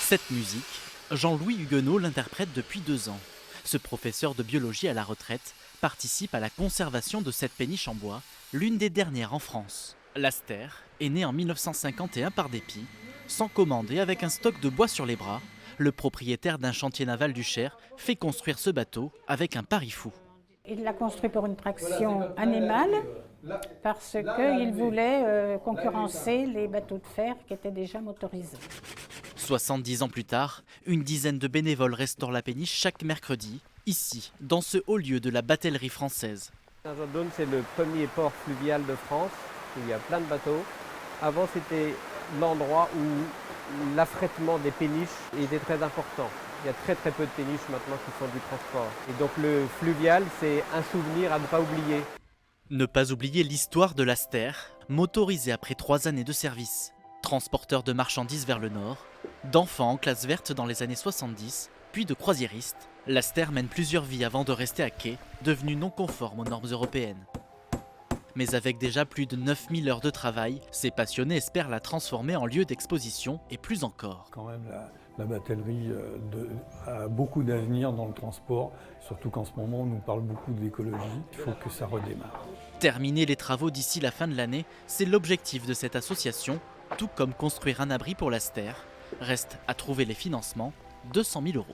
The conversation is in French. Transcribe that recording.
Cette musique, Jean-Louis Huguenot l'interprète depuis 2 ans. Ce professeur de biologie à la retraite participe à la conservation de cette péniche en bois, l'une des dernières en France. L'Aster est né en 1951 par dépit, sans commande et avec un stock de bois sur les bras. Le propriétaire d'un chantier naval du Cher fait construire ce bateau avec un pari fou. Il l'a construit pour une traction animale parce qu'il voulait concurrencer les bateaux de fer qui étaient déjà motorisés. 70 ans plus tard, une dizaine de bénévoles restaurent la péniche chaque mercredi, ici, dans ce haut lieu de la batellerie française. Saint-Jean-de-Beaune, c'est le premier port fluvial de France, où il y a plein de bateaux. Avant, c'était l'endroit où l'affrètement des péniches était très important. Il y a très peu de péniches maintenant qui font du transport. Et donc le fluvial, c'est un souvenir à ne pas oublier. Ne pas oublier l'histoire de l'Aster, motorisé après 3 années de service. Transporteur de marchandises vers le nord, d'enfants en classe verte dans les années 70, puis de croisiéristes, l'Aster mène plusieurs vies avant de rester à quai, devenu non conforme aux normes européennes. Mais avec déjà plus de 9000 heures de travail, ces passionnés espèrent la transformer en lieu d'exposition et plus encore. Quand même, la batellerie a beaucoup d'avenir dans le transport, surtout qu'en ce moment on nous parle beaucoup de l'écologie. Il faut que ça redémarre. Terminer les travaux d'ici la fin de l'année, c'est l'objectif de cette association, tout comme construire un abri pour l'Aster. Reste à trouver les financements, 200 000 €.